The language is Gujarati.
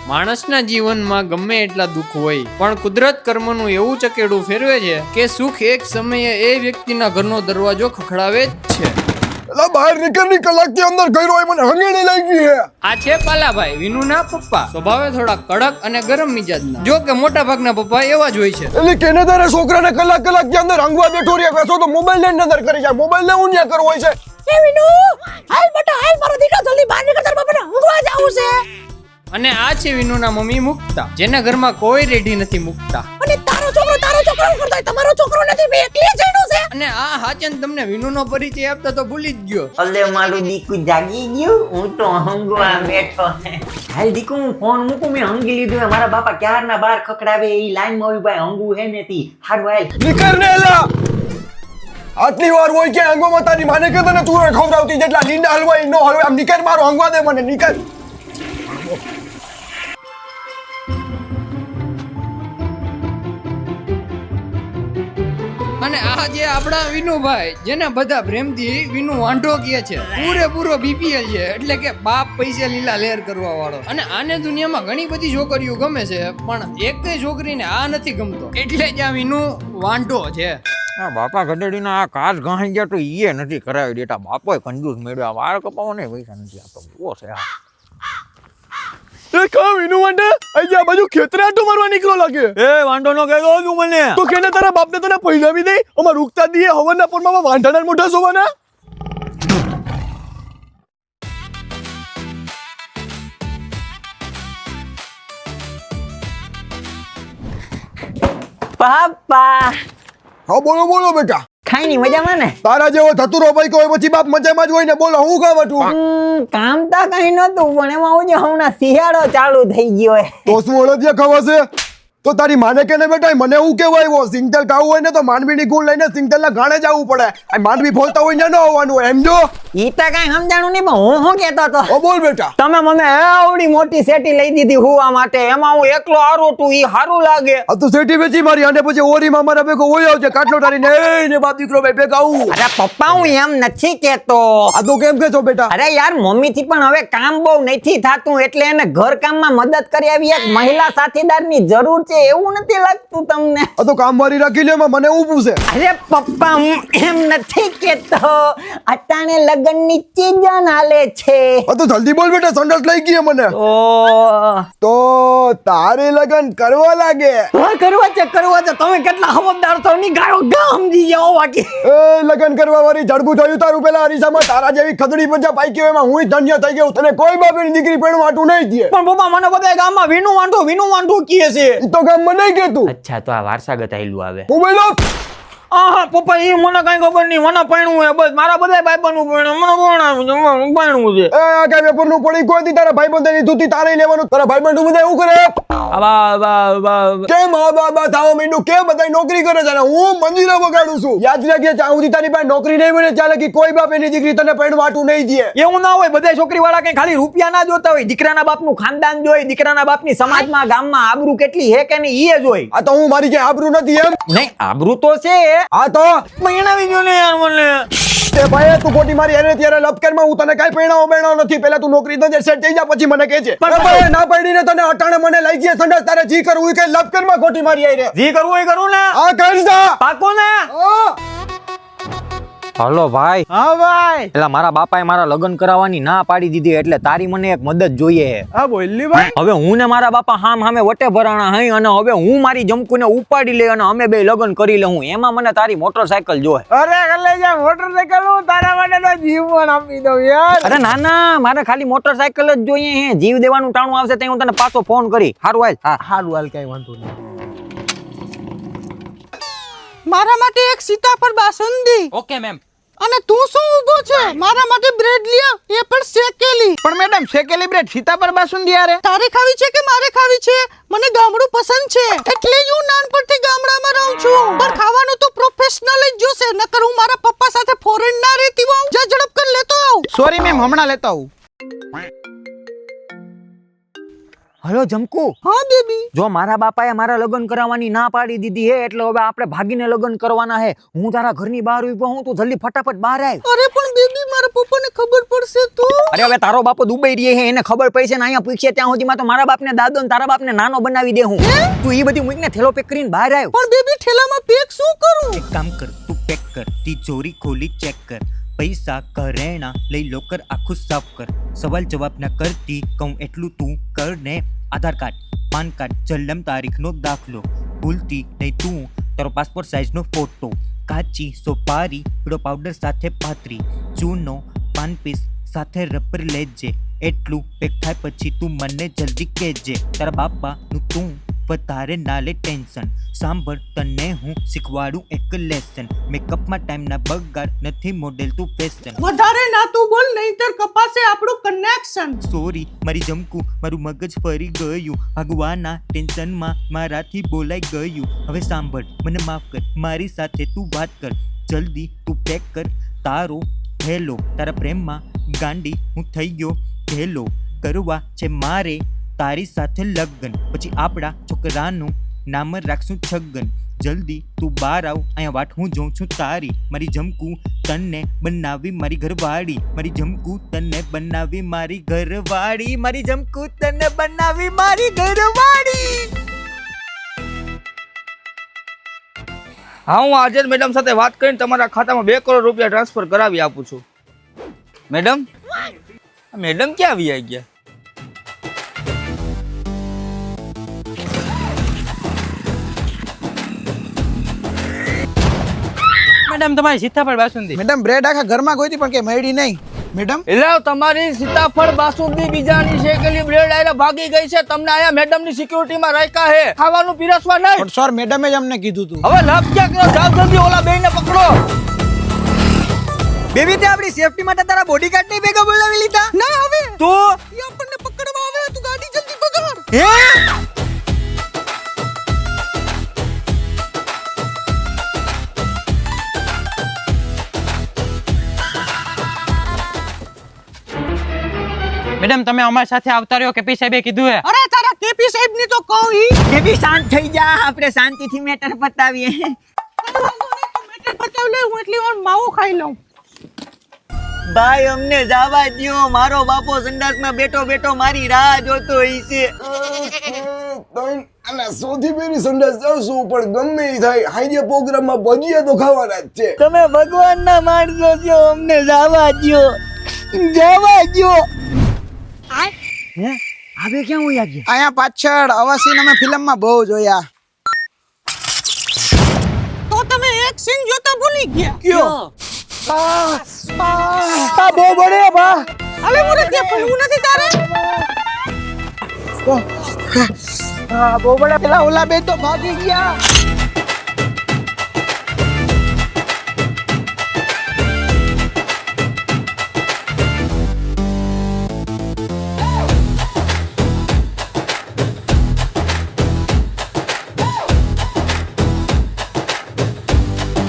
માણસના જીવનમાં ગમે એટલા દુઃખ હોય પણ કુદરત કર્મનું એવું ચકેડું ફેરવે છે કે સુખ એક સમયે એ વ્યક્તિના ઘરનો દરવાજો ખખડાવે જ છે. એલા બહાર નીકળની કલાકથી અંદર ગયો હોય મને હંગેડી લાગી હે. આ છે પાલાભાઈ વિનુના પપ્પા. સ્વભાવે થોડા કડક અને ગરમ મિજાજના. જો કે મોટા ભાગના પપ્પા એવા જ હોય છે. એટલે કેને તારે છોકરાને કલાકથી અંદર હંગવા બેઠો રહ્યા બેસો તો મોબાઈલ લઈને અંદર કરી જાય. મોબાઈલ ને હું ન્યા કરવો હોય છે. એ વિનુ હાલ બેટા હાલ મારો દીકરો જલ્દી બહાર નીકળ તારા બાપાને ઊંઘવા જાવું છે. અને આ છે વિનુના મમ્મી મુક્તા, જેના ઘરમાં કોઈ રેઢી નથી મુકતા. અને તારો છોકરો શું કરતો હોય? તમારો છોકરો નથી, મેં એકલી જઈનો છે. અને આ હાચન તમને વિનુનો પરિચય આપતા તો ભૂલી જ ગયો. અલે મારું દીકુ જાગી ગયું, હું તો હંગવા બેઠો. હાલ દીકુ હું ફોન મૂકું, મેં હંગી લીધું. મારા બાપા ક્યારના બાર ખકડાવે એ લાઈન માં આવી ભાઈ હંગું હે ને તી હારું હાલ નીકળ ને એલા. આટલી વાર હોય કે હંગવામાં તારી માને કે તને તું ખવડાવતી જેટલા લીંડા હલવાઈ નો હલવાઈ આમ નીકળ મારો હંગવા દે મને નીકળ. અને આ જે આપણા વિનુભાઈ, જેને બધા પ્રેમથી વિનુ વાંઢો કહે છે, પૂરેપૂરો બીપીએલ છે, એટલે કે બાપ પૈસા લીલા લેર કરવા વાળો. અને આને દુનિયામાં ઘણી બધી છોકરીઓ ગમે છે પણ એકેય છોકરીને આ નથી ગમતો, એટલે જ આ વિનુ વાંઢો છે. બાપા ગઢડીના આ કાચ ગાઈ ગયા તો ઈએ નથી કરાવી દેતા. બાપોય કંજૂસ મેળવ્યા, વાળ કપાવવાને પૈસા નથી આપતો. બહુ છે આ. એ કા વિનુ વાંડે આઈ આ બાજુ ખેતરે આટો મારવા નીકળો લાગે. એ વાંઢો નો કહેતો તું મને. તો કેને તારા બાપને તને પહેલાવી દે અમાર ઉગતા દીએ હવનના પોરમાં વાંઢાના મોઢા જોવાના. પાપા હા બોલો બોલો બેટા. ખાઈ ની મજામાં ને? તારા જેવો થતુરો ભાઈ કોઈ પછી બાપ મજામાં જ હોય ને. બોલો હું કામ હતું? કામ તો કઈ નતું પણ એમાં હું હમણાં શિયાળો ચાલુ થઈ ગયો હે. તો શું અળદિયા ખવાશે? તો તારી માને કે ને બેટા મને એવું કહેવાય સિંગતેલ ખાવું હોય ને તો માંડવીની ગુણ લઈને સિંગતેલના ગાણે જવું પડે. આ માંડવી ફોલતા હોય ને ન આવવાનું હોય એમ જો. ઈ તો કઈ સમજાણું નહીં પણ હું કેતો તો. ઓ બોલ બેટા. તમે મને આવડી મોટી સેટી લઈ દીધી હુવા માટે, એમાં હું એકલો આરો તું ઈ હારું લાગે. આ તો સેટી વેચી મારી અને પછી ઓરીમાં મારા ભેગો હોય આવજે કાટલો ટારીને એ ને બાપ દીકરો ભાઈ ભેગા આવું. અરે પપ્પા હું એમ નથી કેતો. આ તો કેમ કે છો બેટા? અરે યાર મમ્મી થી પણ હવે કામ બહુ નથી થાતું એટલે એને ઘર કામમાં મદદ કરી આવી એક મહિલા સાથીદારની જરૂર છે, એવું નથી લાગતું તમને? આ તો કામવાળી રાખી લે મને હું પૂછે. અરે પપ્પા હું એમ નથી કેતો, અટાણે લગનની ચીજન હાલે છે. આ તો જલ્દી બોલ બેટા, સંડાસ લઈ ગઈ મને. તો તારે લગન કરવા લાગે? હા કરવા છે. તમે કેટલા હવલદાર છો ની ગાયો ગામ સમજી જાઓ બાકી. એ લગન કરવા વાળી જડબું થયું તારું પેલા અરીસામાં. તારા જેવી ખદડી પંજા પાઈકી એમાં હું ધન્ય થઈ ગયો. તને કોઈ બાપની દીકરી પણ વાટું નહીં દે. પણ પપ્પા મને બધા ગામમાં વિનુ વાંઢો કહે છે. ઈ તો ગામમાં નહીં કેતું. અચ્છા તો આ વારસાગત આયલું આવે. હું બોલો. આહા પપ્પા ઈ મને કઈ ખબર નહીં, મને પૈણું હે બસ. મારા બધા ભાઈબંધનું પૈણું મને પૈણું છે. એ આ કઈ પેપરનું પડી કોઈ દી તારા ભાઈબંધની ધૂતી તારે લેવાનું. તારા ભાઈબંધ બધા એવું કરે કેમ આ બા થાવા માંડ્યું? કેમ બધા નોકરી કરે છે? હું મંજીરા બગાડું છું. યાદ રાખજે ત્યાં સુધી તારી પાસે નોકરી નહીં મળે ચાલે કે કોઈ બાપ એની દીકરી તને પૈણ વાટું નહીં દે. એવું ના હોય, બધા છોકરી વાળા કઈ ખાલી રૂપિયા ના જોતા હોય, દીકરાના બાપનું ખાનદાન જોઈ, દીકરાના બાપની સમાજમાં ગામમાં આબરૂ કેટલી હે કે નહીં ઈ જોઈ. આ તો હું મારી ક્યાં આબરૂ નથી એમ? નહીં આબરૂ તો છે. આ તો પૈણાવી જો ને યાર મને. તે ભાઈ તું ખોટી મારી અરે ત્યારે લપકરમાં હું તને કઈ પૈણાવો બેણાવો નથી. પહેલા તું નોકરી તો સેટ થઈ જા પછી મને કહેજે. પણ ભાઈ ના પડીને તને અટાણે મને લઈ ગયા સંડાસ. તારે જી કરવું કે લપકરમાં ખોટી મારી આઈ રે. જી કરવું એ કરું ને. આ કરી જા પાકો ને. હલો ભાઈ. હા ભાઈ. એટલે મારા બાપાએ મારા લગ્ન કરાવવાની ના પાડી દીધી એટલે તારી મને એક મદદ જોઈએ. હા બોલી ભાઈ. હવે હું ને મારા બાપા હામે વટે ભરાણા હઈ અને હવે હું મારી જમકુને ઉપાડી લે અને અમે બે લગ્ન કરી લઉં. એમાં મને તારી મોટરસાયકલ જોહે. અરે કલે જા મોટરસાયકલ હું તારા માટે તો જીવ પણ આપી દઉં યાર. અરે ના ના મારે ખાલી મોટરસાયકલ જ જોઈએ હે. જીવ દેવાનું ટાણું આવશે તો હું તને પાછો ફોન કરી. હારું હાલ. હા હારું હાલ કઈ વાંધો નહીં. મારા માટે એક સીતાફળ બાસુંદી. Okay ma'am. અને તું શું ઊભો છે? મારા માટે બ્રેડ લ્યો, એ પણ શેકેલી. પણ મેડમ શેકેલી બ્રેડ સીતાફળ બાસુંદી યાર. તારે ખાવી છે કે મારે ખાવી છે? મને ગામડું પસંદ છે એટલે જ હું નાનપણથી ગામડામાં રહું છું. પણ ખાવાનું તો પ્રોફેશનલ જ જોશે, નકર હું મારા પપ્પા સાથે ફોરેન ના રહેતી હોઉં. જા ઝડપ કર લેતો આવ. સોરી મેમ હમણાં લેતા આવું. હલો જમકુ. હા બેબી. જો મારા બાપાએ મારા લગ્ન કરાવવાની ના પાડી દીધી હે એટલે હવે આપણે ભાગીને લગ્ન કરવાના હે. હું તારા ઘરની બહાર ઉભો હું, તું જલ્દી ફટાફટ બહાર આવ. અરે પણ બેબી મારા પપ્પાને ખબર પડશે તો? અરે હવે તારો બાપો દુબઈ રહે છે એને ખબર પડશે ને અહીંયા પૂછશે ત્યાં સુધીમાં તો મારા બાપને દાદો ને તારા બાપને નાનો બનાવી દે હું. તું એ બધી મૂકીને થેલો પેક કરીને બહાર આવ્યો. પણ બેબી ઠેલામાં પેક શું કરું? એક કામ કર તું પેક કર તિજોરી ખોલી ચેક કર પૈસા કરેણા લઈ લોકર આખું સાફ કર સવાલ જવાબ ના કરતી કહું એટલું તું કર ને આધાર કાર્ડ પાન કાર્ડ જન્મ તારીખનો દાખલો ભૂલતી નહીં તું તારો પાસપોર્ટ સાઇઝનો ફોટો કાચી સોપારી પીળો પાવડર સાથે પાતરી ચૂનો પાન પીસ સાથે રબર લેજે એટલું પેક થાય પછી તું મને જલ્દી કહેજે તારા બાપાનું તું વધારે ના લે ટેન્શન સાંભળ તને હું શીખવાડું એક લેસન મેકઅપમાં ટાઈમ ના બગાડ નથી મોડેલ તું ફેશન વધારે ના તું બોલ નહીંતર કપાસે આપણું કનેક્શન. સોરી મારી જમકું મારું મગજ ફરી ગયું ભગવાનના ટેન્શનમાં મારાથી બોલાઈ ગયું હવે સાંભળ મને માફ કર મારી સાથે તું વાત કર જલ્દી તું પેક કર તારો હેલો તારા પ્રેમમાં ગાંડી હું થઈ ગયો હેલો કરવા છે મારે તારી સાથે લગ્ન પછી આપણા છોકરાનું નામ રાખશું છગન જલ્દી તું બહાર આવ અહીંયા વાટ હું જોઉં છું તારી મારી જમકું તને બનાવી મારી ઘરવાળી મારી જમકું તને બનાવી મારી ઘરવાળી મારી જમકું તને બનાવી મારી ઘરવાળી. હા હું આજે જ મેડમ સાથે વાત કરીને તમારા ખાતામાં 2 કરોડ રૂપિયા ટ્રાન્સફર કરાવી આપું છું. મેડમ મેડમ ક્યાં આવી ગયા? મેડમ તમારી સીતાફળ બાસુંદી. મેડમ બ્રેડ આખા ઘરમાં કોઈ પણ કે મળી નહીં મેડમ. એટલે તમારી સીતાફળ બાસુંદી બીજાની શેકેલી બ્રેડ આયરા ભાગી ગઈ છે તમને આયા મેડમ ની સિક્યુરિટીમાં રાખ્યા હે ખાવાનું પીરસવા નહીં. પણ સર મેડમે જ અમને કીધું હતું. હવે લપ ક્યાં કરો જાવ જલ્દી ઓલા બેયને પકડો. બેબી તે આપણી સેફટી માટે તારા બોડીગાર્ડ ની ભેગા બોલાવી લીધા. ના હવે તો ઈ આપણને પકડવા આવે તું ગાડી જલ્દી પકડ. હે મેડમ તમે અમારી સાથે આવતા રહ્યો કેપી સાહેબે કીધું હે. અરે તારા કેપી સાહેબ ની તો કહું ઈ બેબી શાંત થઈ જા આપણે શાંતિથી મેટર પતાવીએ. મેટર બતાવ લે હું એટલી વાર માવો ખાઈ લઉં. ભાઈ અમને જવા દ્યો મારો બાપો સંડાસમાં બેઠો બેઠો મારી રાહ જોતો હોય છે. અને સૌથી પહેલી સંદેશ જશું પણ ગમે ઈ થાય હાઈજે પ્રોગ્રામમાં ભજીયા તો ખાવાના જ છે. તમે ભગવાનના માણસો છો અમને જવા દ્યો જવા દ્યો. હે આવે ક્યાં હોય ગયા? અહીંયા પાછળ આવા સીન અમે ફિલ્મમાં બહુ જોયા. તો તમે એક સીન જોતા ભૂલી ગયા. કયો? આ બહુ બળે બા. હવે મને ત્યાં ભૂલવું નથી તારે. બહુ બડા પેલા ઓલા બે તો ભાગી ગયા.